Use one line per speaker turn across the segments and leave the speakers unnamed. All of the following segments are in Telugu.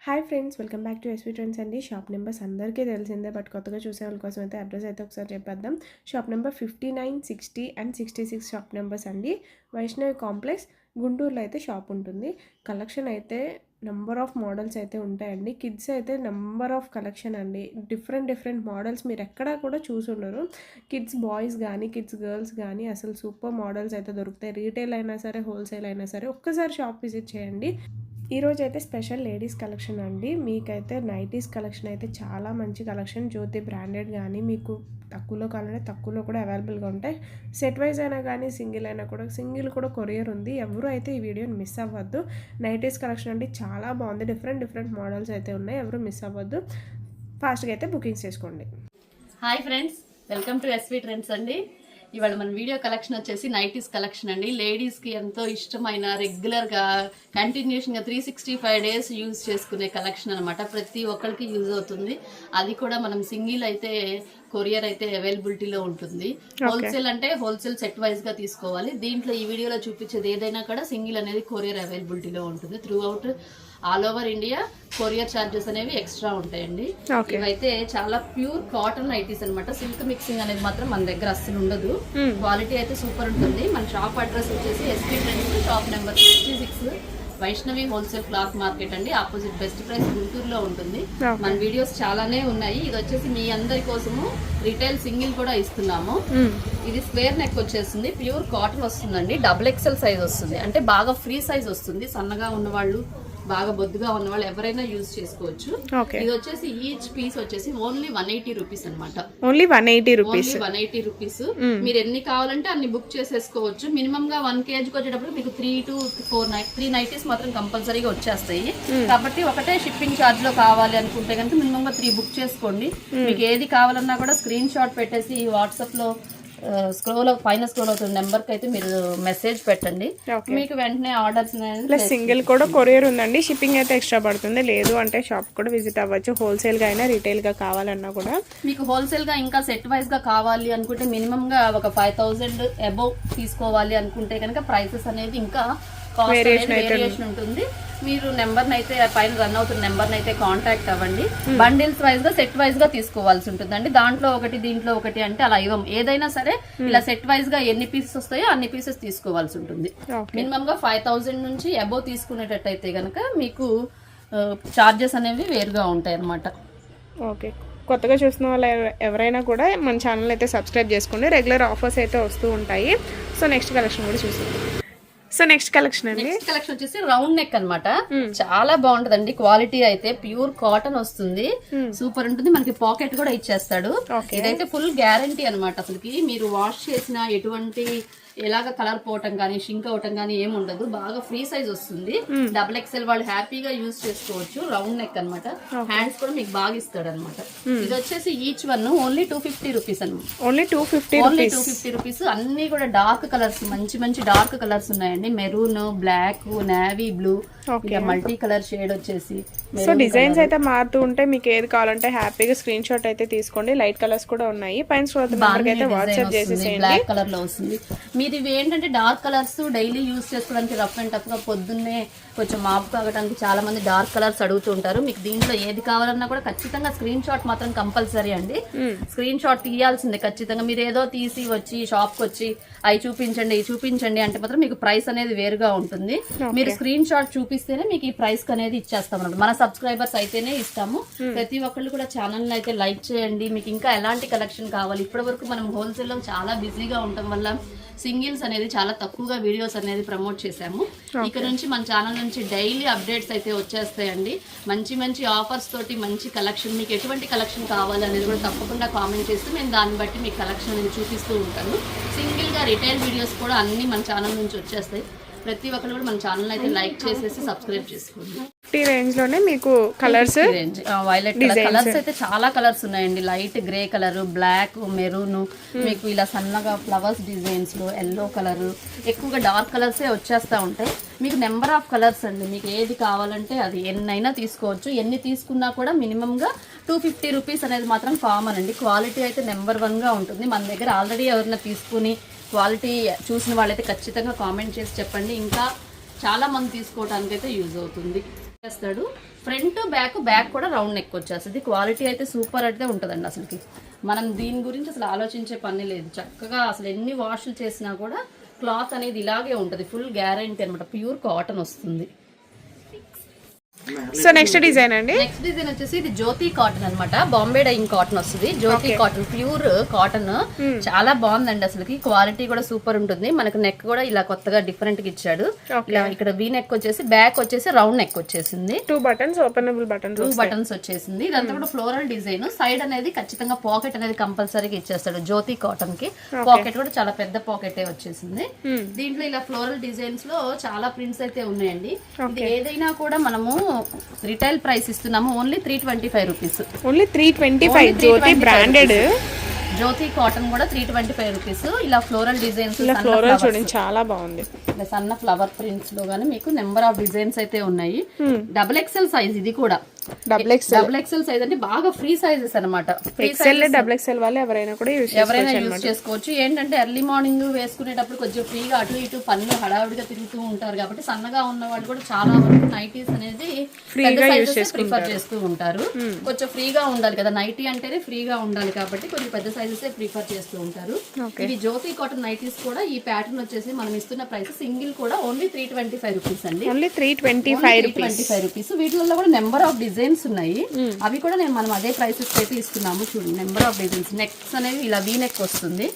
Hi friends, welcome back to SV trends అండి. షాప్ నెంబర్స్ అందరికీ తెలిసిందే, బట్ కొత్తగా చూసే వాళ్ళ కోసం అయితే అడ్రస్ అయితే ఒకసారి చెప్పేద్దాం. Shop number 59, 60 and 66 shop numbers అండి. వైష్ణవి కాంప్లెక్స్, గుంటూరులో అయితే షాప్ ఉంటుంది. కలెక్షన్ అయితే నెంబర్ ఆఫ్ మోడల్స్ అయితే ఉంటాయండి. కిడ్స్ అయితే నెంబర్ ఆఫ్ కలెక్షన్ అండి. డిఫరెంట్ మోడల్స్ మీరు ఎక్కడా కూడా చూసుండరు. కిడ్స్ బాయ్స్ కానీ కిడ్స్ గర్ల్స్ కానీ అసలు సూపర్ మోడల్స్ అయితే దొరుకుతాయి. రీటైల్ అయినా సరే, హోల్సేల్ అయినా సరే, ఒక్కసారి షాప్ విజిట్ చేయండి. ఈరోజు అయితే స్పెషల్ లేడీస్ కలెక్షన్ అండి. మీకైతే నైటీస్ కలెక్షన్ అయితే చాలా మంచి కలెక్షన్. జ్యోతి బ్రాండెడ్ కానీ మీకు తక్కువలో కావాలంటే తక్కువలో కూడా అవైలబుల్గా ఉంటాయి. సెట్ వైజ్ అయినా కానీ సింగిల్ అయినా కూడా, సింగిల్ కూడా కొరియర్ ఉంది. ఎవరు అయితే ఈ వీడియోని మిస్ అవ్వద్దు. నైటీస్ కలెక్షన్ అంటే చాలా బాగుంది. డిఫరెంట్ మోడల్స్ అయితే ఉన్నాయి. ఎవరు మిస్ అవ్వద్దు. ఫాస్ట్గా అయితే బుకింగ్స్ చేసుకోండి.
Hi friends, welcome to SV trends అండి. ఇవాళ మన వీడియో కలెక్షన్ వచ్చేసి నైటీస్ కలెక్షన్ అండి. లేడీస్కి ఎంతో ఇష్టమైన రెగ్యులర్గా కంటిన్యూషన్గా 365 డేస్ యూజ్ చేసుకునే కలెక్షన్ అనమాట. ప్రతి ఒక్కరికి యూజ్ అవుతుంది. అది కూడా మనం సింగిల్ అయితే కొరియర్ అయితే అవైలబిలిటీలో ఉంటుంది. హోల్సేల్ అంటే హోల్సేల్ సెట్ వైజ్ గా తీసుకోవాలి. దీంట్లో ఈ వీడియోలో చూపించేది ఏదైనా కూడా సింగిల్ అనేది కొరియర్ అవైలబిలిటీలో ఉంటుంది. Through out all over India courier charges అనేవి ఎక్స్ట్రా ఉంటాయండి. ఇవైతే చాలా ప్యూర్ కాటన్ నైటీస్ అనమాట. సిల్క్ మిక్సింగ్ అనేది మాత్రం మన దగ్గర అస్సలు ఉండదు. క్వాలిటీ అయితే సూపర్ ఉంటుంది. మన షాప్ అడ్రస్ వచ్చేసి SP trends, shop number 66, Vaishnavi wholesale cloth market అండి. ఆపోజిట్ బెస్ట్ ప్రైస్ గుంటూరులో ఉంటుంది. మన వీడియోస్ చాలానే ఉన్నాయి. ఇది వచ్చేసి మీ అందరి కోసము రిటైల్ సింగిల్ కూడా ఇస్తున్నాము. ఇది స్క్వేర్ నెక్ వచ్చేస్తుంది. ప్యూర్ కాటన్ వస్తుందండి. XXL సైజ్ వస్తుంది. అంటే బాగా ఫ్రీ సైజ్ వస్తుంది. సన్నగా ఉన్నవాళ్ళు, బాగా బొద్దుగా ఉన్న వాళ్ళు ఎవరైనా యూజ్ చేసుకోవచ్చు. ఇది వచ్చేసి ఈచ్ పీస్ వచ్చేసి ఓన్లీ 180 రూపీస్ అనమాట.
Only 180
rupees. మీరు ఎన్ని కావాలంటే అన్ని బుక్ చేసేసుకోవచ్చు. మినిమం గా 1 kg వచ్చేటప్పుడు మీకు 3 to 4 నైటీస్ మాత్రం కంపల్సరీగా వచ్చేస్తాయి. కాబట్టి ఒకటే షిప్పింగ్ ఛార్జ్ లో కావాలి అనుకుంటే కనుక మినిమం గా 3 బుక్ చేసుకోండి. మీకు ఏది కావాలన్నా కూడా స్క్రీన్ షాట్ పెట్టేసి వాట్సాప్ లో పైన స్క్రోల్ అవుతున్న నెంబర్ కి అయితే మీరు మెసేజ్ పెట్టండి. మీకు వెంటనే ఆర్డర్స్
సింగిల్ కూడా కొరియర్ ఉందండి. షిప్పింగ్ అయితే ఎక్స్ట్రా పడుతుంది. లేదు అంటే షాప్ కూడా విజిట్ అవ్వచ్చు. హోల్సేల్ గా అయినా రీటైల్ గా కావాలన్నా కూడా.
మీకు హోల్సేల్ గా ఇంకా సెట్ వైజ్ గా కావాలి అనుకుంటే మినిమం గా ఒక 5000 అబౌవ్ తీసుకోవాలి అనుకుంటే కనుక ప్రైసెస్ అనేది ఇంకా వేరియేషన్ ఉంటుంది. మీరు నెంబర్ అయితే పైన రన్ అవుతున్న నెంబర్ అయితే కాంటాక్ట్ అవ్వండి. బండిల్స్ వైజ్ గా సెట్ వైజ్ గా తీసుకోవాల్సి ఉంటుందండి. దాంట్లో ఒకటి దీంట్లో ఒకటి అంటే అలా ఇవ్వం. ఏదైనా సరే ఇలా సెట్ వైజ్ గా ఎన్ని పీసెస్ వస్తాయో అన్ని పీసెస్ తీసుకోవాల్సి ఉంటుంది. మినిమం గా 5000 నుంచి అబౌవ్ తీసుకునేటట్టయితే గనక మీకు చార్జెస్ అనేవి వేరుగా ఉంటాయి అన్నమాట.
ఓకే, కొత్తగా చూసిన వాళ్ళు ఎవరైనా కూడా మన ఛానల్ అయితే సబ్స్క్రైబ్ చేసుకోండి. రెగ్యులర్ ఆఫర్స్ అయితే వస్తూ ఉంటాయి. సో నెక్స్ట్ కలెక్షన్ కూడా చూసాం. సో నెక్స్ట్ కలెక్షన్
వచ్చేసి రౌండ్ నెక్ అన్నమాట. చాలా బాగుంటదండి. క్వాలిటీ అయితే ప్యూర్ కాటన్ వస్తుంది. సూపర్ ఉంటుంది. మనకి పాకెట్ కూడా ఇచ్చేస్తాడు. ఇదైతే ఫుల్ గ్యారంటీ అన్నమాట. అసలుకి మీరు వాష్ చేసిన ఎటువంటి ఎలాగ కలర్ పోవటం కానీ షింక్ అవటం కానీ ఏమి ఉండదు. బాగా ఫ్రీ సైజ్ వస్తుంది. XXL వాళ్ళు హ్యాపీగా యూజ్ చేసుకోవచ్చు. రౌండ్ నెక్ అనమాట. హ్యాండ్స్ కూడా మీకు బాగా ఇస్తాడు అనమాట. ఇది వచ్చేసి ఈచ్ వన్ ఓన్లీ 250 రూపీస్ అనమాట.
Only 250
rupees. అన్ని కూడా డార్క్ కలర్స్, మంచి డార్క్ కలర్స్ ఉన్నాయండి. Maroon, black, navy blue, multi colour shade వచ్చేసి.
సో డిజైన్స్ అయితే మారుతూ ఉంటాయి. మీకు ఏది కావాలంటే హ్యాపీగా స్క్రీన్ షాట్ అయితే తీసుకోండి. లైట్ కలర్స్ కూడా ఉన్నాయి. పైన వాట్సాప్ చేసేసేయండి.
బ్లాక్ కలర్ లో వస్తుంది. మీరు ఇవి ఏంటంటే డార్క్ కలర్స్ డైలీ యూజ్ చేసుకోవడానికి, రఫ్ అండ్ టఫ్ గా పొద్దున్నే కొంచెం మాపు కాగడానికి చాలా మంది డార్క్ కలర్స్ అడుగుతూ ఉంటారు. మీకు దీంట్లో ఏది కావాలన్నా కూడా ఖచ్చితంగా స్క్రీన్ షాట్ మాత్రం కంపల్సరీ అండి. స్క్రీన్ షాట్ తీయాల్సిందే ఖచ్చితంగా. మీరు ఏదో తీసి వచ్చి షాప్ కి వచ్చి అవి చూపించండి అంటే మాత్రం మీకు ప్రైస్ అనేది వేరుగా ఉంటుంది. మీరు స్క్రీన్ షాట్ చూపిస్తేనే మీకు ఈ ప్రైస్ అనేది ఇచ్చేస్తాం అన్నమాట. మన సబ్స్క్రైబర్స్ అయితేనే ఇస్తాము. ప్రతి ఒక్కళ్ళు కూడా ఛానల్ అయితే లైక్ చేయండి. మీకు ఇంకా ఎలాంటి కలెక్షన్ కావాలి. ఇప్పటి వరకు మనం హోల్సేల్ లో చాలా బిజీగా ఉండటం వల్ల సింగిల్స్ అనేది చాలా తక్కువగా వీడియోస్ అనేది ప్రమోట్ చేశాము. ఇక నుంచి మన ఛానల్ నుంచి డైలీ అప్డేట్స్ అయితే వచ్చేస్తాయండి. మంచి ఆఫర్స్ తోటి మంచి కలెక్షన్, మీకు ఎటువంటి కలెక్షన్ కావాలనేది కూడా తప్పకుండా కామెంట్ చేస్తే నేను దాన్ని బట్టి మీకు కలెక్షన్ అనేది చూపిస్తూ ఉంటాను. సింగిల్ గా రిటైల్ వీడియోస్ కూడా అన్ని మన ఛానల్ నుంచి వచ్చేస్తాయి. ప్రతి ఒక్కరు కూడా మన ఛానల్ అయితే లైక్ చేసేసి సబ్స్క్రైబ్ చేసుకోండి.
రేంజ్ లోనే మీకు కలర్స్,
వైలెట్ కలర్స్ అయితే చాలా కలర్స్ ఉన్నాయండి. Light grey colour, black, maroon, మీకు ఇలా సన్నగా ఫ్లవర్స్ డిజైన్స్ లో ఎల్లో కలర్, ఎక్కువగా డార్క్ కలర్సే వచ్చేస్తా ఉంటాయి. మీకు నెంబర్ ఆఫ్ కలర్స్ అండి. మీకు ఏది కావాలంటే అది ఎన్నైనా తీసుకోవచ్చు. ఎన్ని తీసుకున్నా కూడా మినిమం గా 250 రూపీస్ అనేది మాత్రం కామన్ అండి. క్వాలిటీ అయితే నెంబర్ 1 గా ఉంటుంది. మన దగ్గర ఆల్రెడీ ఎవరైనా తీసుకుని క్వాలిటీ చూసిన వాళ్ళైతే ఖచ్చితంగా కామెంట్ చేసి చెప్పండి. ఇంకా చాలా మంది తీసుకోవడానికి అయితే యూజ్ అవుతుంది. చేస్తాడు. ఫ్రంట్ బ్యాక్ కూడా రౌండ్ నెక్ వచ్చేస్తుంది. క్వాలిటీ అయితే సూపర్ అయితే ఉంటుందండి. అసలుకి మనం దీని గురించి అసలు ఆలోచించే పని లేదు. చక్కగా అసలు ఎన్ని వాష్లు చేసినా కూడా క్లాత్ అనేది ఇలాగే ఉంటుంది. ఫుల్ గ్యారంటీ అనమాట. ప్యూర్ కాటన్ వస్తుంది.
సో నెక్స్ట్ డిజైన్ అండి.
నెక్స్ట్ డిజైన్ వచ్చేసి ఇది జ్యోతి కాటన్ అన్నమాట. బాంబే డైయింగ్ కాటన్ వస్తుంది. జ్యోతి కాటన్ ప్యూర్ కాటన్ చాలా బాగుందండి. అసలుకి క్వాలిటీ కూడా సూపర్ ఉంటుంది. మనకు నెక్ కూడా ఇలా కొత్తగా డిఫరెంట్ గా ఇచ్చాడు. ఇలా ఇక్కడ వీ నెక్ వచ్చేసి బ్యాక్ వచ్చేసి రౌండ్ నెక్ వచ్చేసింది.
2 buttons ఓపెనబుల్ బటన్స్,
2 buttons వచ్చేసింది. ఇదంతా కూడా ఫ్లోరల్ డిజైన్. సైడ్ అనేది ఖచ్చితంగా పాకెట్ అనేది కంపల్సరీగా ఇచ్చేస్తాడు. జ్యోతి కాటన్ కి పాకెట్ కూడా చాలా పెద్ద పాకెటే వచ్చేసింది. దీంట్లో ఇలా ఫ్లోరల్ డిజైన్స్ లో చాలా ప్రింట్స్ అయితే ఉన్నాయండి. ఇది ఏదైనా కూడా మనము రిటైల్ ప్రైస్ ఇస్తున్నాము ఓన్లీ 325 రూపీస్.
ఓన్లీ 325. జ్యోతి బ్రాండెడ్
జ్యోతి కాటన్ కూడా 325 రూపీస్. ఇలా ఫ్లోరల్ డిజైన్స్,
ఫ్లోరల్ చూడండి చాలా బాగుంది.
ఇలా సన్న ఫ్లవర్ ప్రింట్స్ లో గానీ మీకు నెంబర్ ఆఫ్ డిజైన్స్ అయితే ఉన్నాయి. XXL సైజ్ ఇది కూడా. XXL సైజ్ అంటే బాగా ఫ్రీ సైజెస్ అనమాట.
XXL వాళ్ళు ఎవరైనా
యూజ్ చేసుకోవచ్చు. ఏంటంటే ఎర్లీ మార్నింగ్ వేసుకునేటప్పుడు కొంచెం ఫ్రీగా అటు ఇటు పనులు హడావుడిగా తిరుగుతూ ఉంటారు కాబట్టి సన్నగా ఉన్న వాళ్ళు కూడా చాలా వరకు నైటీస్ అనేది ప్రిఫర్ చేస్తూ ఉంటారు. కొంచెం ఫ్రీగా ఉండాలి కదా, నైటీ అంటేనే ఫ్రీగా ఉండాలి కాబట్టి కొంచెం పెద్ద సైజెస్ ప్రిఫర్ చేస్తూ ఉంటారు. ఇవి జ్యోతి కాటన్ నైటీస్ కూడా ఈ ప్యాటర్న్ వచ్చేసి మనం ఇస్తున్న ప్రైస్ సింగిల్ కూడా ఓన్లీ 325 రూపీస్ అండి.
Only 325
rupees. వీటిలో కూడా నెంబర్ ఆఫ్ డిజైన్స్ ఉన్నాయి. అవి కూడా మనం అదే ప్రైసెస్ అయితే ఇస్తున్నాము. చూడండి నెంబర్ ఆఫ్ డిజైన్స్. నెక్స్ అనేవి ఇలా వీ నెక్ వస్తుంది.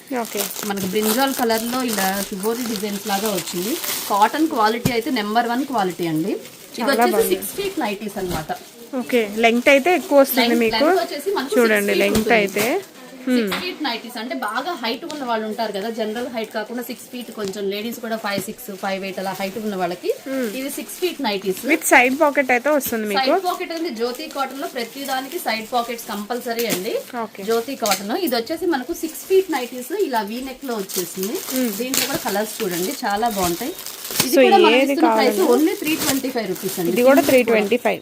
మనకి బ్రింజాల్ కలర్ లో ఇలా షుగోరి డిజైన్స్ లాగా వచ్చింది. కాటన్ క్వాలిటీ అయితే నెంబర్ 1 క్వాలిటీ అండి. ఇది వచ్చేసి 6 feet నైటీస్ అన్నమాట.
ఓకే, లెంగ్త్ అయితే ఎక్కువ వస్తుంది మీకు. చూడండి లెంగ్త్ అయితే
6 feet నైటీస్ అంటే బాగా హైట్ ఉన్న వాళ్ళు ఉంటారు కదా, జనరల్ హైట్ కాకుండా 6 feet, కొంచెం లేడీస్ కూడా 5'6", 5'8" అలా హైట్ ఉన్న వాళ్ళకి ఇది 6 feet nighties
with side pocket అయితే వస్తుంది మీకు.
సైడ్ పాకెట్ అనేది జ్యోతి కాటన్ లో ప్రతి దానికి సైడ్ పాకెట్స్ కంపల్సరీ అండి. జ్యోతి కాటన్ ఇది వచ్చేసి మనకు 6 feet నైటీస్ ఇలా వీ నెక్ లో వచ్చేసింది. దీంట్లో కూడా కలర్స్ చూడండి చాలా బాగుంటాయి. ఇది కూడా ప్రైస్ ఓన్లీ 325 రూపీస్ అండి.
ఇది కూడా 325.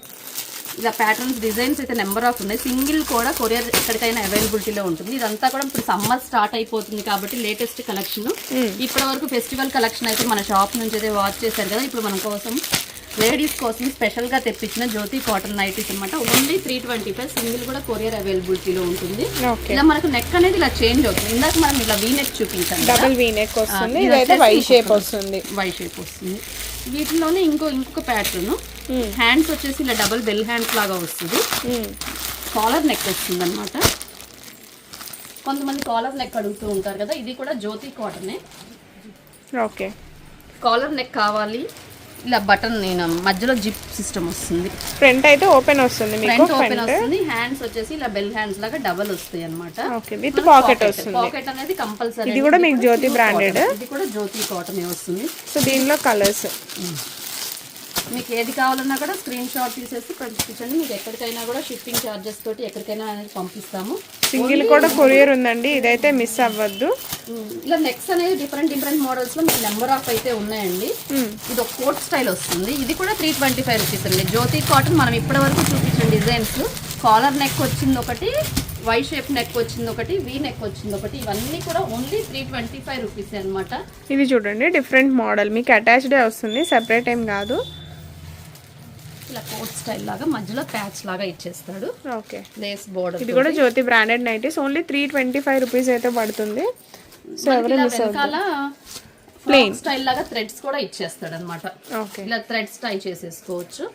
ఇలా ప్యాటర్న్స్ డిజైన్స్ అయితే నెంబర్ ఆఫ్ ఉన్నాయి. సింగిల్ కూడా కొరియర్ ఎక్కడికైనా అవైలబిలిటీలో ఉంటుంది. ఇదంతా కూడా ఇప్పుడు సమ్మర్ స్టార్ట్ అయిపోతుంది కాబట్టి లేటెస్ట్ కలెక్షన్. ఇప్పటి వరకు ఫెస్టివల్ కలెక్షన్ అయితే మన షాప్ నుంచి అయితే వాచ్ చేశారు కదా. ఇప్పుడు మన కోసం లేడీస్ కోసం స్పెషల్ గా తెప్పించిన జ్యోతి కాటన్ నైటీస్ అనమాట. ఓన్లీ 325. సింగిల్ కూడా కొరియర్ అవైలబిలిటీలో ఉంటుంది. ఇలా మనకు నెక్ అనేది ఇలా చేంజ్ అవుతుంది. ఇందాక మనం ఇలా వీ నెక్ చూపించాం,
డబుల్ వీ నెక్ వస్తుంది. ఇదైతే వై షేప్ వస్తుంది.
వీటిలోనే ఇంకొక ప్యాటర్న్ హ్యాండ్స్ వచ్చేసి ఇలా డబుల్ బెల్ హ్యాండ్స్ లాగా వస్తుంది. కాలర్ నెక్ వస్తుంది అనమాట. కొంతమంది కాలర్ నెక్ అడుగుతూ ఉంటారు కదా, ఇది కూడా జ్యోతి కాటనే.
ఓకే,
కాలర్ నెక్ కావాలి ఇలా బటన్ మధ్యలో జిప్ సిస్టమ్ వస్తుంది.
ఫ్రంట్ అయితే ఓపెన్ వస్తుంది మీకు.
ఫ్రంట్ ఓపెన్ వస్తుంది. హ్యాండ్స్ వచ్చేసి ఇలా బెల్ హ్యాండ్స్ లాగా డబుల్ వస్తాయి అన్నమాట.
ఓకే, విత్ పాకెట్ వస్తుంది.
పాకెట్ అనేది కంపల్సరీ.
ఇది కూడా మీకు జ్యోతి బ్రాండెడ్.
ఇది కూడా జ్యోతి కాటన్ వస్తుంది.
సో దీనిలో కలర్స్
మీకు ఏది కావాలన్నా కూడా స్క్రీన్ షాట్ తీసేసి పంపించండి. మీకు ఎక్కడికైనా కూడా షిప్పింగ్ ఛార్జెస్ తోటి ఎక్కడికైనా అనేది పంపిస్తాము.
సింగిల్ కూడా కొరియర్ ఉందండి, ఇదైతే మిస్ అవ్వద్దు.
ఇలా నెక్స్ అనేది డిఫరెంట్ మోడల్స్ లో మీకు నెంబర్ ఆఫ్ అయితే ఉన్నాయండి. ఇది ఒక కోట్ స్టైల్ వస్తుంది. ఇది కూడా 325 రూపీస్ అండి. జ్యోతి కాటన్ మనం ఇప్పటి వరకు చూపించిన డిజైన్స్, కాలర్ నెక్ వచ్చింది ఒకటి, వై షేప్ నెక్ వచ్చింది ఒకటి, వీ నెక్ వచ్చింది ఒకటి, ఇవన్నీ కూడా ఓన్లీ 325 రూపీస్ అనమాట.
ఇది చూడండి డిఫరెంట్ మోడల్, మీకు అటాచ్డ్ వస్తుంది, సెపరేట్ ఏం కాదు.
ఇలా కోట్ స్టైల్ లాగా మధ్యలో ప్యాచ్ లాగా ఇచ్చేస్తాడు.
Okay,
lace border.
ఇది కూడా జ్యోతి బ్రాండెడ్ నైటీస్. ఓన్లీ 325 రూపీస్ అయితే పడుతుంది. సో ఎవరు మిస్ అవుతారు.
ప్లెయిన్ స్టైల్ లాగా థ్రెడ్స్ కూడా ఇచ్చేస్తాడు అనమాట. ఇలా థ్రెడ్స్ టై చేసేసుకోవచ్చు.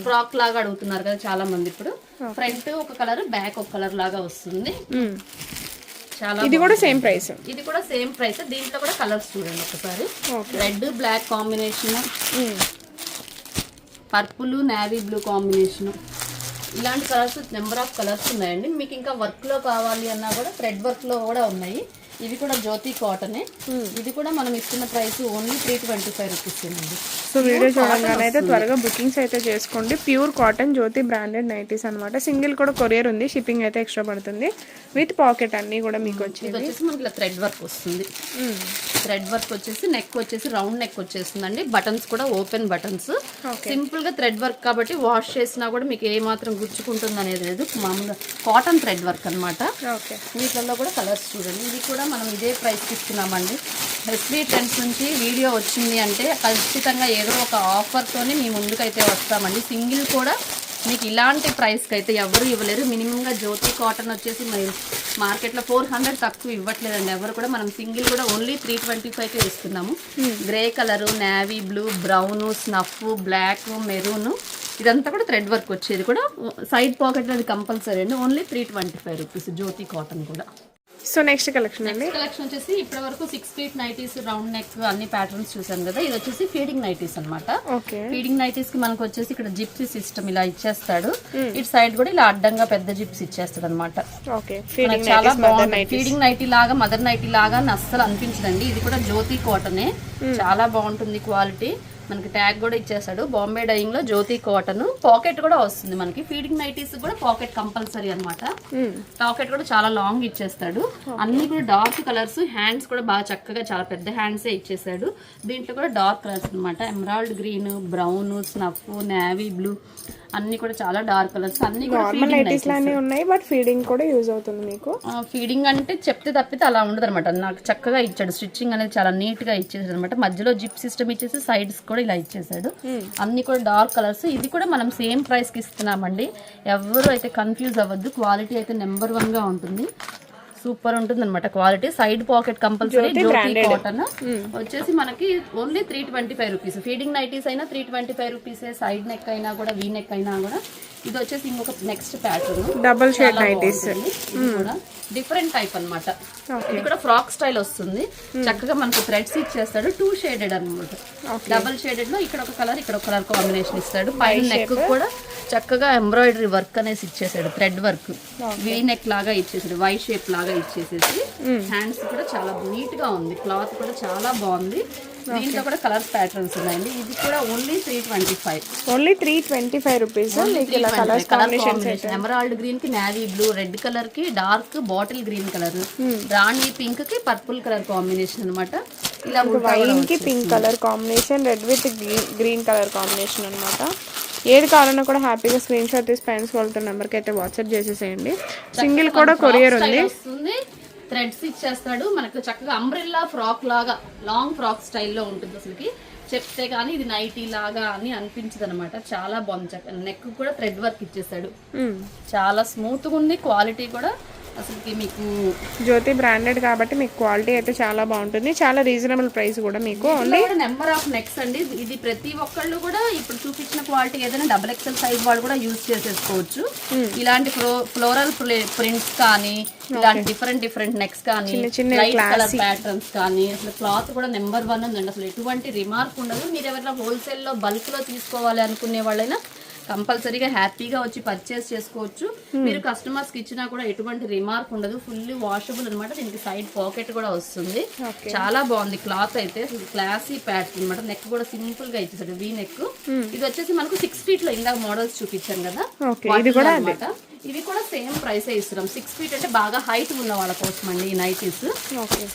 ఫ్రాక్ లాగా అడుగుతున్నారు కదా చాలా మంది. ఇప్పుడు ఫ్రంట్ ఒక కలర్, బ్యాక్ ఒక కలర్ లాగా వస్తుంది. చాలా
ఇది కూడా సేమ్ ప్రైస్.
ఇది కూడా సేమ్ ప్రైస్. దీంట్లో కూడా కలర్స్ చూడండి ఒకసారి. Red black combination, purple navy blue combination, ఇలాంటి కలర్స్ నెంబర్ ఆఫ్ కలర్స్ ఉన్నాయండి. మీకు ఇంకా వర్క్ లో కావాలి అన్నా కూడా థ్రెడ్ వర్క్ లో కూడా ఉన్నాయి. ఇవి కూడా జ్యోతి కాటనే. ఇది కూడా మనం ఇస్తున్న ప్రైస్ ఓన్లీ 325 రూపీస్ అండి.
సో వీడియో చూడంగానే అయితే త్వరగా బుకింగ్స్ అయితే చేసుకోండి. ప్యూర్ కాటన్ జ్యోతి బ్రాండెడ్ నైటీస్ అనమాట. సింగిల్ కూడా కొరియర్ ఉంది, షిప్పింగ్ అయితే ఎక్స్ట్రా పడుతుంది. విత్ పాకెట్ అన్ని కూడా మీకు వచ్చింది.
వచ్చేసి మనకి ఇలా థ్రెడ్ వర్క్ వస్తుంది. థ్రెడ్ వర్క్ వచ్చేసి నెక్ వచ్చేసి రౌండ్ నెక్ వచ్చేస్తుందండి. బటన్స్ కూడా ఓపెన్ బటన్స్. సింపుల్ గా థ్రెడ్ వర్క్ కాబట్టి వాష్ చేసినా కూడా మీకు ఏ మాత్రం గుచ్చుకుంటుంది అనేది లేదు. మామూలుగా కాటన్ థ్రెడ్ వర్క్ అనమాట. వీటిల్లో కూడా కలర్స్ చూడండి. ఇది కూడా మనం ఇదే ప్రైస్ ఇస్తున్నామండి. ఎస్బీ ట్రెండ్స్ నుంచి వీడియో వచ్చింది అంటే ఖచ్చితంగా ఏదో ఒక ఆఫర్తోనే మీ ముందుకైతే వస్తామండి. సింగిల్ కూడా మీకు ఇలాంటి ప్రైస్కి అయితే ఎవరు ఇవ్వలేరు. మినిమంగా జ్యోతి కాటన్ వచ్చేసి మరి మార్కెట్లో 400 తక్కువ ఇవ్వట్లేదండి ఎవరు కూడా. మనం సింగిల్ కూడా ఓన్లీ 325కే ఇస్తున్నాము. Grey colour, navy blue, brown, snuff, black, maroon, ఇదంతా కూడా థ్రెడ్ వర్క్ వచ్చేది కూడా. సైడ్ పాకెట్ అది కంపల్సరీ అండి. ఓన్లీ 325 రూపీస్ జ్యోతి కాటన్ కూడా.
సో నెక్స్ట్ కలెక్షన్ అండి.
కలెక్షన్ వచ్చేసి ఇప్పటి వరకు 6 ఫీట్ నైటీస్, రౌండ్ నెక్ అన్ని ప్యాటర్న్స్ చూసాం కదా. ఇది వచ్చేసి ఫీడింగ్ నైటీస్ అన్నమాట. ఫీడింగ్ నైటీస్ కి మనకు వచ్చేసి ఇక్కడ జిప్సీ సిస్టమ్ ఇలా ఇచ్చేస్తాడు. ఇటు సైడ్ కూడా ఇలా అడ్డంగా పెద్ద జిప్స్ ఇచ్చేస్తాడు అనమాట. చాలా బాగుంటుంది. ఫీడింగ్ నైటీ లాగా, మదర్ నైటీ లాగా అస్సలు అనిపించదండి. ఇది కూడా జ్యోతి కాటనే, చాలా బాగుంటుంది క్వాలిటీ. మనకి ట్యాగ్ కూడా ఇచ్చేస్తాడు. బాంబే డైయింగ్ లో జ్యోతి కాటన్. పాకెట్ కూడా వస్తుంది మనకి. ఫీడింగ్ నైటీస్ కూడా పాకెట్ కంపల్సరీ అన్నమాట. పాకెట్ కూడా చాలా లాంగ్ ఇచ్చేస్తాడు. అన్ని కూడా డార్క్ కలర్స్. హ్యాండ్స్ కూడా బాగా చక్కగా చాలా పెద్ద హ్యాండ్సే ఇచ్చేసాడు. దీంట్లో కూడా డార్క్ కలర్స్ అనమాట. Emerald green, brown, snuff, navy blue, అన్ని కూడా చాలా డార్క్ కలర్స్. అన్ని కూడా
ఉన్నాయి. బట్ ఫీడింగ్ కూడా యూజ్ అవుతుంది మీకు.
ఫీడింగ్ అంటే చెప్తే తప్పితే అలా ఉండదు అనమాట. నాకు చక్కగా ఇచ్చాడు. స్టిచ్చింగ్ అనేది చాలా నీట్ గా ఇచ్చేసాడు అనమాట. మధ్యలో జిప్ సిస్టమ్ ఇచ్చేసి సైడ్స్ కూడా ఇలా ఇచ్చేసాడు. అన్ని కూడా డార్క్ కలర్స్. ఇది కూడా మనం సేమ్ ప్రైస్ కి ఇస్తున్నామండి. ఎవరు అయితే కన్ఫ్యూజ్ అవ్వద్దు. క్వాలిటీ అయితే నెంబర్ 1 గా ఉంటుంది. సూపర్ ఉంటుంది అనమాట క్వాలిటీ. సైడ్ పాకెట్ కంపల్సరీ జ్యోతి కాటన్ వచ్చేసి మనకి ఓన్లీ 325 రూపీస్. ఫీడింగ్ నైటీస్ అయినా 325 రూపీసే. సైడ్ నెక్ అయినా కూడా, వీ నెక్ అయినా కూడా. ఇది వచ్చేసి ఇంకొక next pattern
double shade nighties,
different type అన్నమాట. ఇది కూడా ఫ్రాక్ స్టైల్ వస్తుంది. చక్కగా మనకు థ్రెడ్స్ ఇచ్చేస్తాడు. 2 షేడెడ్ అనమాట. డబుల్ షేడెడ్ లో ఇక్కడ ఒక కలర్, ఇక్కడ ఒక కలర్ కాంబినేషన్ ఇస్తాడు. పైన నెక్ కూడా చక్కగా ఎంబ్రాయిడరీ వర్క్ అనేసి ఇచ్చేసాడు. థ్రెడ్ వర్క్ వీ నెక్ లాగా ఇచ్చేసాడు. వై షేప్ లాగా ఇచ్చేసేసి హ్యాండ్స్ కూడా చాలా నీట్ గా ఉంది. క్లాత్ కూడా చాలా బాగుంది. దీంట్లో కూడా కలర్స్ ప్యాటర్న్స్ ఉన్నాయండి. ఇది కూడా only 325.
Only 325 rupees.
Emerald green కి నేవీ బ్లూ, రెడ్ కలర్ కి డార్క్ బాటిల్ గ్రీన్ కలర్, రాణి పింక్ కి పర్పుల్ కలర్ కాంబినేషన్ అనమాట. ఇలా
వైన్ కి pink colour combination, red with green colour combination అనమాట. ఏది కావాలన్నా కూడా హ్యాపీగా స్క్రీన్ షాట్ తీసి పైన వాళ్ళ నెంబర్కి అయితే వాట్సాప్ చేసేసేయండి. సింగిల్ కూడా కొరియర్ ఉంది.
థ్రెడ్స్ ఇచ్చేస్తాడు మనకు. చక్కగా అంబ్రెల్లా ఫ్రాక్ లాగా లాంగ్ ఫ్రాక్ స్టైల్లో ఉంటుంది. అసలుకి చెప్తే కానీ ఇది నైటీ లాగా అని అనిపించదు అనమాట. చాలా బాగుంది. నెక్ కూడా థ్రెడ్ వర్క్ ఇచ్చేసాడు. చాలా స్మూత్ గా ఉంది. క్వాలిటీ కూడా అసలుకి మీకు
జ్యోతి బ్రాండెడ్ కాబట్టి మీకు క్వాలిటీ అయితే చాలా బాగుంటుంది. చాలా రీజనబుల్ ప్రైస్ కూడా మీకు.
నెంబర్ ఆఫ్ నెక్స్ అండి. ఇది ప్రతి ఒక్కళ్ళు కూడా ఇప్పుడు చూపించిన క్వాలిటీ ఏదైనా డబుల్ ఎక్సెల్ సైజ్ వాళ్ళు కూడా యూజ్ చేసేసుకోవచ్చు. ఇలాంటి ఫ్లోరల్ ప్రింట్స్ కానీ, ఇలాంటి డిఫరెంట్ నెక్స్ కానీ, లైట్ కలర్ ప్యాటర్న్స్ కానీ, అసలు క్లాత్ కూడా నెంబర్ 1 ఉందండి. అసలు ఎటువంటి రిమార్క్ ఉండదు. మీరు ఎవరైనా హోల్సేల్ లో బల్క్ లో తీసుకోవాలి అనుకునే వాళ్ళైనా కంపల్సరీగా హ్యాపీగా వచ్చి పర్చేస్ చేసుకోవచ్చు. మీరు కస్టమర్స్ కి ఇచ్చినా కూడా ఎటువంటి రిమార్క్ ఉండదు. ఫుల్లీ వాషబుల్ అనమాట. దీనికి సైడ్ పాకెట్ కూడా వస్తుంది. చాలా బాగుంది క్లాత్ అయితే. క్లాసీ ప్యాటర్న్ అనమాట. నెక్ కూడా సింపుల్ గా ఇచ్చేసాడు. V neck. ఇది వచ్చేసి మనకు 6 ఫీట్ లో ఇందాక మోడల్స్ చూపించాను కదా. అనమాట. ఇవి కూడా సేమ్ ప్రైస్ ఇస్తున్నాం. 6 ఫీట్ అంటే బాగా హైట్ ఉన్న వాళ్ళ కోసం అండి ఈ నైటీస్.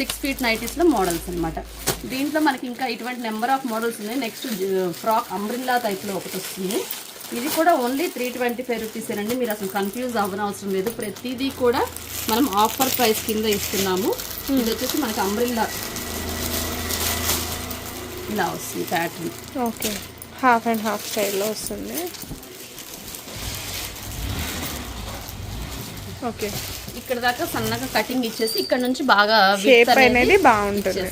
6 ఫీట్ నైటీస్ లో మోడల్స్ అనమాట. దీంట్లో మనకి ఇంకా ఇటువంటి నెంబర్ ఆఫ్ మోడల్స్ ఉన్నాయి. నెక్స్ట్ ఫ్రాక్ అంబ్రిల్లా టైప్ లో ఒకటి వస్తుంది. ఇది కూడా ఓన్లీ 325 రూపీస్ అండి. మీరు అసలు కన్ఫ్యూజ్ అవ్వనవసరం లేదు. ప్రతిదీ కూడా మనం ఆఫర్ ప్రైస్ కింద ఇస్తున్నాము. ఇది వచ్చేసి మనకి అంబ్రిల్లా ఇలా వస్తుంది pattern.
Okay, half and half స్టైల్లో వస్తుంది. ఓకే,
ఇక్కడ దాకా సన్నగా కటింగ్ ఇచ్చేసి ఇక్కడ నుంచి బాగా
షేప్ అనేది బాగుంటుంది.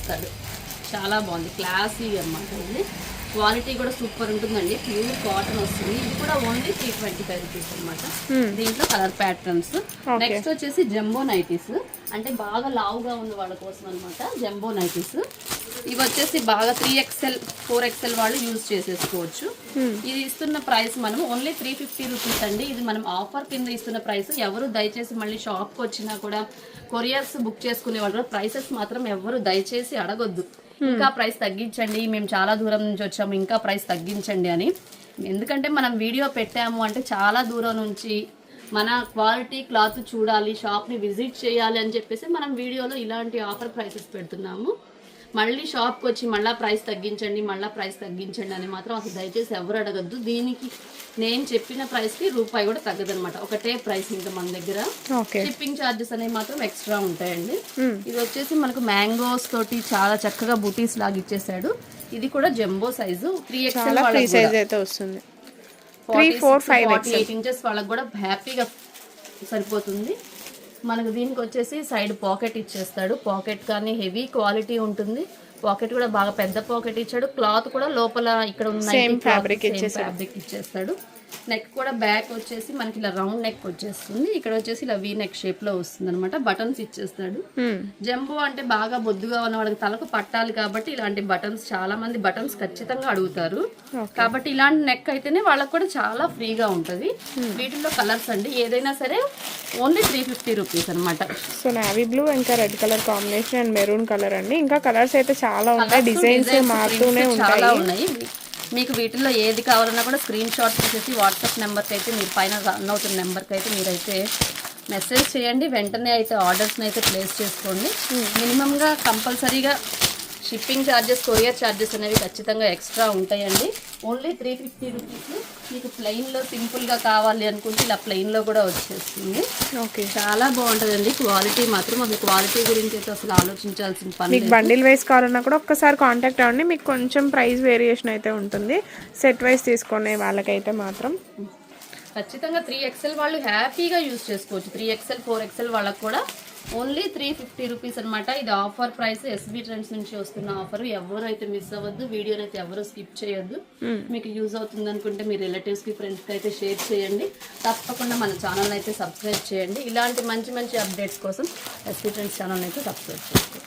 చాలా బాగుంది. క్లాసీ అన్నమాట. ఇది క్వాలిటీ కూడా సూపర్ ఉంటుందండి. ప్యూర్ కాటన్ వస్తుంది. ఇది కూడా ఓన్లీ 325 రూపీస్ అనమాట. దీంట్లో కలర్ ప్యాటర్న్స్. నెక్స్ట్ వచ్చేసి జంబో నైటీస్. అంటే బాగా లావుగా ఉన్న వాళ్ళ కోసం అనమాట జంబో నైటీస్. ఇవి వచ్చేసి బాగా 3XL 4XL వాళ్ళు యూజ్ చేసేసుకోవచ్చు. ఇది ఇస్తున్న ప్రైస్ మనం ఓన్లీ 350 రూపీస్ అండి. ఇది మనం ఆఫర్ కింద ఇస్తున్న ప్రైస్. ఎవరు దయచేసి మళ్ళీ షాప్కి వచ్చినా కూడా కొరియర్స్ బుక్ చేసుకునే వాళ్ళు ప్రైసెస్ మాత్రం ఎవరు దయచేసి అడగొద్దు. ఇంకా ప్రైస్ తగ్గించండి, మేము చాలా దూరం నుంచి వచ్చాము, ఇంకా ప్రైస్ తగ్గించండి అని. ఎందుకంటే మనం వీడియో పెట్టాము అంటే చాలా దూరం నుంచి మన క్వాలిటీ క్లాత్ చూడాలి, షాప్ని విజిట్ చేయాలి అని చెప్పేసి మనం వీడియోలో ఇలాంటి ఆఫర్ ప్రైసెస్ పెడుతున్నాము. మళ్ళీ షాప్కి వచ్చి మళ్ళీ ప్రైస్ తగ్గించండి అని మాత్రం అసలు దయచేసి ఎవరు అడగద్దు. దీనికి నేను చెప్పిన ప్రైస్కి రూపాయి కూడా తగ్గదనమాట, ఒకటే ప్రైస్ ఇంకా మన దగ్గర. షిప్పింగ్ ఛార్జెస్ అనేవి మాత్రం ఎక్స్ట్రా ఉంటాయండి. ఇది వచ్చేసి మనకు మ్యాంగోస్ తోటి చాలా చక్కగా బూటీస్ లాగా ఇచ్చేసాడు. ఇది కూడా జంబో సైజు 3XL
అయితే వస్తుంది.
48 ఇంచెస్ వాళ్ళకి కూడా హ్యాపీగా సరిపోతుంది. మనకు దీనికి వచ్చేసి సైడ్ పాకెట్ ఇచ్చేస్తాడు. పాకెట్ కానీ హెవీ క్వాలిటీ ఉంటుంది. పాకెట్ కూడా బాగా పెద్ద పాకెట్ ఇచ్చాడు. క్లాత్ కూడా లోపల ఇక్కడ ఉన్న ఫ్యాబ్రిక్ ఇచ్చేస్తాడు. నెక్ కూడా బ్యాక్ వచ్చేసి మనకి ఇలా రౌండ్ నెక్ వచ్చేస్తుంది. ఇక్కడ వచ్చేసి ఇలా వీ నెక్ షేప్ లో వస్తుంది అనమాట. బటన్స్ ఇచ్చేస్తాడు. జంబో అంటే బాగా బొద్దుగా ఉన్న వాళ్ళకి తలకు పట్టాలి కాబట్టి ఇలాంటి బటన్స్, చాలా మంది బటన్స్ ఖచ్చితంగా అడుగుతారు. కాబట్టి ఇలాంటి నెక్ అయితేనే వాళ్ళకి కూడా చాలా ఫ్రీగా ఉంటుంది. వీటిల్లో కలర్స్ అండి ఏదైనా సరే ఓన్లీ 350 రూపీస్ అనమాట.
సో నావీ బ్లూ ఇంకా red colour combination and maroon colour అండి. ఇంకా కలర్స్ అయితే చాలా ఉంటాయి, డిజైన్స్ మారుతూనే
చాలా ఉన్నాయి. మీకు వీటిల్లో ఏది కావాలన్నా కూడా స్క్రీన్ షాట్ తీసేసి వాట్సాప్ నెంబర్కి అయితే మీరు పైన రన్ అవుతున్న నెంబర్కి అయితే మీరైతే మెసేజ్ చేయండి. వెంటనే అయితే ఆర్డర్స్ని అయితే ప్లేస్ చేసుకోండి. మినిమంగా కంపల్సరీగా షిప్పింగ్ ఛార్జెస్, కొరియర్ ఛార్జెస్ అనేవి ఖచ్చితంగా ఎక్స్ట్రా ఉంటాయండి. Only 350 rupees. మీకు ప్లెయిన్లో సింపుల్గా కావాలి అనుకుంటే ఇలా ప్లెయిన్లో కూడా వచ్చేస్తుంది. చాలా బాగుంటుందండి. క్వాలిటీ మాత్రం అసలు క్వాలిటీ గురించి అయితే అసలు ఆలోచించాల్సిన పని.
మీకు బండిల్ వైస్ కావాలన్నా కూడా ఒక్కసారి కాంటాక్ట్ అవ్వండి. మీకు కొంచెం ప్రైస్ వేరియేషన్ అయితే ఉంటుంది. సెట్ వైస్ తీసుకునే వాళ్ళకైతే మాత్రం
ఖచ్చితంగా 3XL వాళ్ళు హ్యాపీగా యూజ్ చేసుకోవచ్చు. 3XL 4XL వాళ్ళకు కూడా ఓన్లీ 350 రూపీస్ అనమాట. ఇది ఆఫర్ ప్రైస్, ఎస్బీ ట్రెండ్స్ నుంచి వస్తున్న ఆఫర్. ఎవరు అయితే మిస్ అవ్వద్దు, వీడియోని అయితే ఎవరు స్కిప్ చేయొద్దు. మీకు యూజ్ అవుతుంది అనుకుంటే మీ రిలేటివ్స్కి, ఫ్రెండ్స్కి అయితే షేర్ చేయండి. తప్పకుండా మన ఛానల్ అయితే సబ్స్క్రైబ్ చేయండి. ఇలాంటి మంచి మంచి అప్డేట్స్ కోసం ఎస్బీ ట్రెండ్స్ ఛానల్ అయితే సబ్స్క్రైబ్ చేసుకోండి.